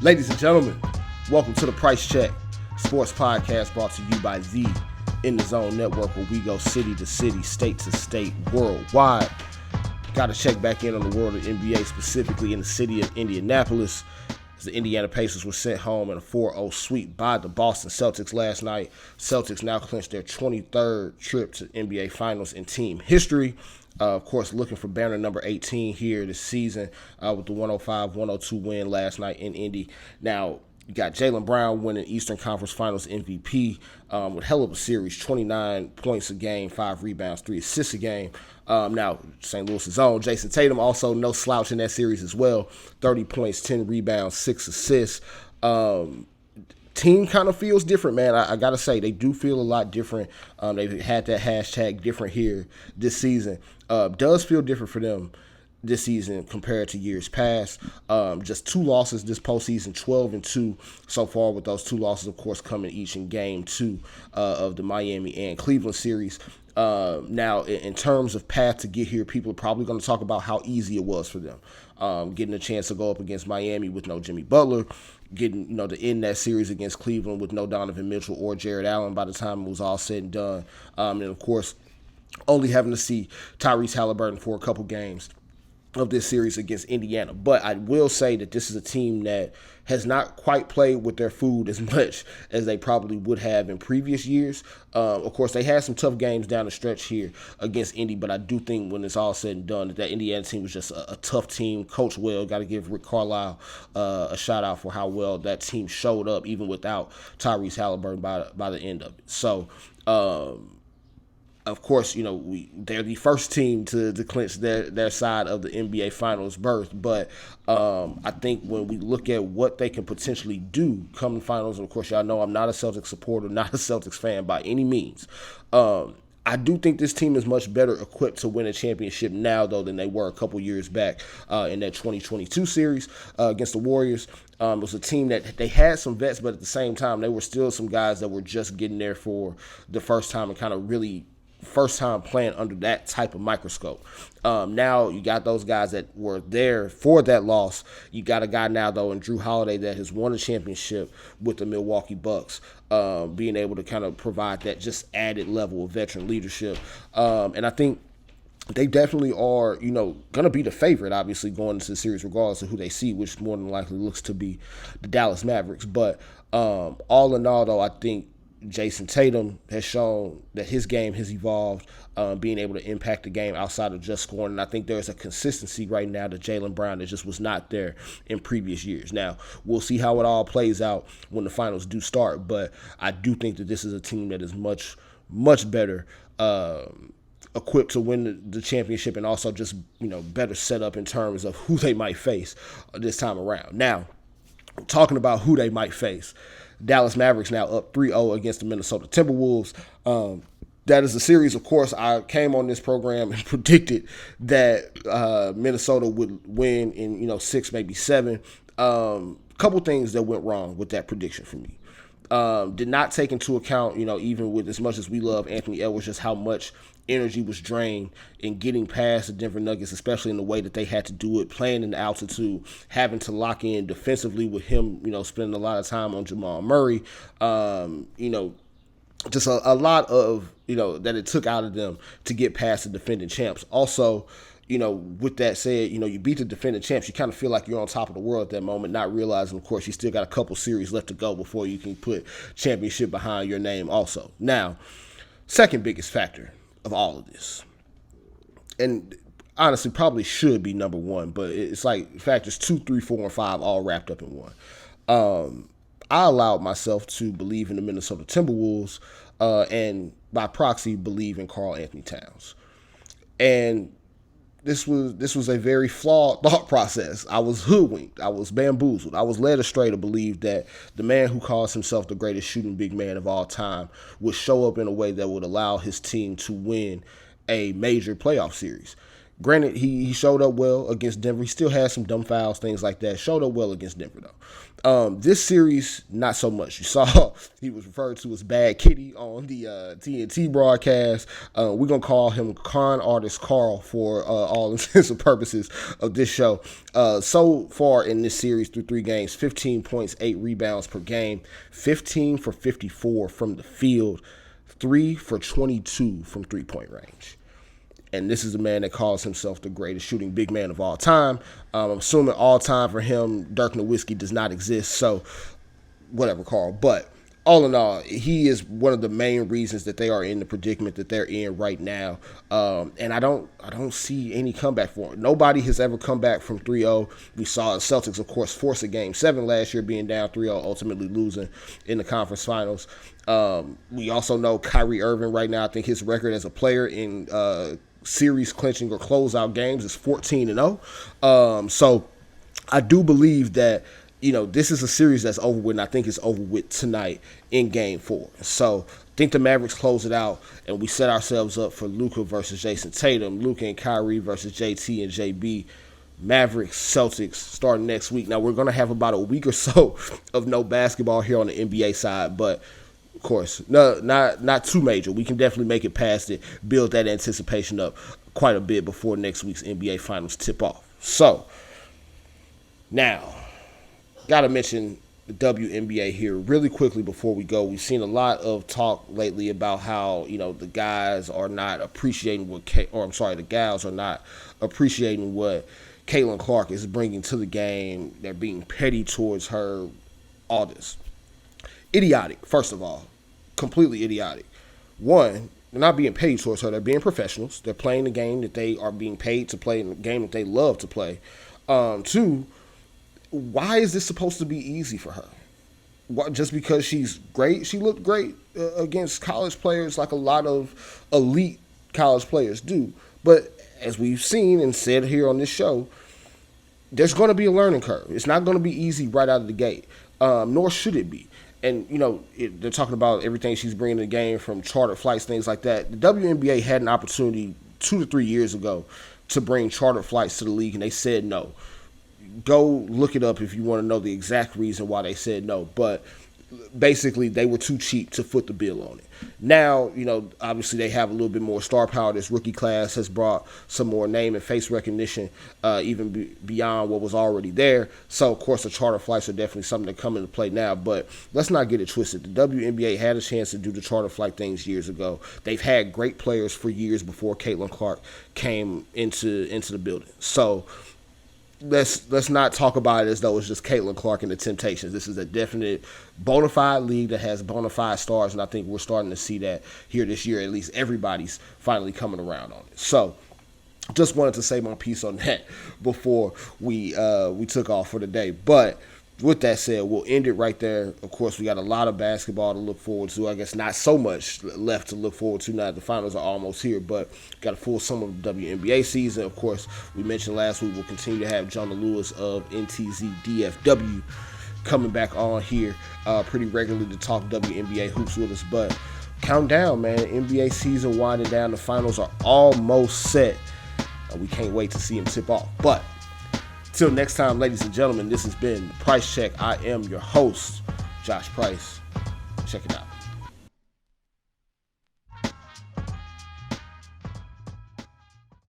Ladies and gentlemen, welcome to the Price Check Sports Podcast, brought to you by the In the Zone Network, where we go city to city, state to state, worldwide. Got to check back in on the world of NBA, specifically in the city of Indianapolis, as the Indiana Pacers were sent home in a 4-0 sweep by the Boston Celtics last night. Celtics now clinched their 23rd trip to NBA Finals in team history. Of course, looking for banner number 18 here this season with the 105-102 win last night in Indy. Now, you got Jaylen Brown winning Eastern Conference Finals MVP with hell of a series, 29 points a game, 5 rebounds, 3 assists a game. Now, St. Louis's own Jason Tatum also no slouch in that series as well, 30 points, 10 rebounds, 6 assists. Team kind of feels different, man. I got to say, they do feel a lot different. They've had that hashtag different here this season. Does feel different for them this season compared to years past. Just 2 losses this postseason, 12-2 so far, with those 2 losses, of course, coming each in game 2 of the Miami and Cleveland series. Now, in terms of path to get here, people are probably going to talk about how easy it was for them. Getting a chance to go up against Miami with no Jimmy Butler, getting, to end that series against Cleveland with no Donovan Mitchell or Jared Allen by the time it was all said and done. And, of course, only having to see Tyrese Halliburton for a couple games of this series against Indiana. But I will say that this is a team that has not quite played with their food as much as they probably would have in previous years. Of course, they had some tough games down the stretch here against Indy, but I do think when it's all said and done, that Indiana team was just a tough team, coached well. Got to give Rick Carlisle a shout-out for how well that team showed up, even without Tyrese Halliburton by the end of it. So, of course, they're the first team to clinch their side of the NBA Finals berth. But I think when we look at what they can potentially do come the finals, and of course, y'all know I'm not a Celtics supporter, not a Celtics fan by any means. I do think this team is much better equipped to win a championship now, though, than they were a couple years back in that 2022 series against the Warriors. It was a team that they had some vets, but at the same time, they were still some guys that were just getting there for the first time and kind of really first time playing under that type of microscope. Now you got those guys that were there for that loss. You got a guy now, though, in Jrue Holiday that has won a championship with the Milwaukee Bucks, being able to kind of provide that just added level of veteran leadership. And I think they definitely are, going to be the favorite, obviously, going into the series, regardless of who they see, which more than likely looks to be the Dallas Mavericks. But all in all, though, I think Jason Tatum has shown that his game has evolved, being able to impact the game outside of just scoring. And I think there's a consistency right now to Jaylen Brown that just was not there in previous years. Now, we'll see how it all plays out when the finals do start. But I do think that this is a team that is much, much better equipped to win the championship, and also just, better set up in terms of who they might face this time around. Now, talking about who they might face, Dallas Mavericks now up 3-0 against the Minnesota Timberwolves. That is a series, of course, I came on this program and predicted that Minnesota would win in, 6, maybe 7. Couple things that went wrong with that prediction for me. Did not take into account, even with as much as we love Anthony Edwards, just how much energy was drained in getting past the Denver Nuggets, especially in the way that they had to do it, playing in the altitude, having to lock in defensively with him, spending a lot of time on Jamal Murray, just a lot of, that it took out of them to get past the defending champs. Also, with that said, you beat the defending champs, you kind of feel like you're on top of the world at that moment, not realizing, of course, you still got a couple series left to go before you can put championship behind your name also. Now, second biggest factor of all of this, and honestly probably should be number 1, but it's like factors 2, 3, 4, and 5 all wrapped up in one. I allowed myself to believe in the Minnesota Timberwolves and by proxy believe in Karl Anthony Towns. And this was a very flawed thought process. I was hoodwinked. I was bamboozled. I was led astray to believe that the man who calls himself the greatest shooting big man of all time would show up in a way that would allow his team to win a major playoff series. Granted, he showed up well against Denver. He still had some dumb fouls, things like that. Showed up well against Denver, though. This series, not so much. You saw he was referred to as Bad Kitty on the TNT broadcast. We're going to call him Con Artist Carl for all intents and purposes of this show. So far in this series through 3 games, 15 points, 8 rebounds per game, 15 for 54 from the field, 3 for 22 from three-point range. And this is a man that calls himself the greatest shooting big man of all time. I'm assuming all time for him, Dirk Nowitzki does not exist. So, whatever, Carl. But all in all, he is one of the main reasons that they are in the predicament that they're in right now. And I don't see any comeback for him. Nobody has ever come back from 3-0. We saw the Celtics, of course, force a Game 7 last year, being down 3-0, ultimately losing in the conference finals. We also know Kyrie Irving right now, I think his record as a player in series clinching or closeout games is 14-0. So I do believe that, this is a series that's over with, and I think it's over with tonight in Game 4. So I think the Mavericks close it out, and we set ourselves up for Luka versus Jason Tatum, Luka and Kyrie versus JT and JB. Mavericks, Celtics starting next week. Now, we're going to have about a week or so of no basketball here on the NBA side, but of course, no, not too major. We can definitely make it past it, build that anticipation up quite a bit before next week's NBA Finals tip off. So, now, got to mention the WNBA here really quickly before we go. We've seen a lot of talk lately about how, the guys are not appreciating the gals are not appreciating what Caitlin Clark is bringing to the game. They're being petty towards her, all this. Idiotic, first of all. Completely idiotic. One, they're not being paid towards her. They're being professionals. They're playing the game that they are being paid to play, and the game that they love to play. 2, why is this supposed to be easy for her? Just because she's great? She looked great against college players like a lot of elite college players do. But as we've seen and said here on this show, there's going to be a learning curve. It's not going to be easy right out of the gate, nor should it be. And, they're talking about everything she's bringing to the game, from chartered flights, things like that. The WNBA had an opportunity 2 to 3 years ago to bring chartered flights to the league, and they said no. Go look it up if you want to know the exact reason why they said no. But basically, they were too cheap to foot the bill on it. Now, obviously they have a little bit more star power. This rookie class has brought some more name and face recognition, even beyond what was already there. So, of course, the charter flights are definitely something that come into play now. But let's not get it twisted. The WNBA had a chance to do the charter flight things years ago. They've had great players for years before Caitlin Clark came into the building. So let's not talk about it as though it's just Caitlin Clark and the Temptations. This is a definite bona fide league that has bona fide stars, and I think we're starting to see that here this year. At least everybody's finally coming around on it. So just wanted to say my piece on that before we took off for the day. But with that said, we'll end it right there. Of course, we got a lot of basketball to look forward to. I guess not so much left to look forward to now that the finals are almost here, but got a full summer of the WNBA season. Of course, we mentioned last week we'll continue to have Jonah Lewis of NTZ DFW coming back on here pretty regularly to talk WNBA hoops with us. But count down, man. NBA season winding down. The finals are almost set. We can't wait to see him tip off. But till next time, ladies and gentlemen, this has been Price Check. I am your host, Josh Price. Check it out.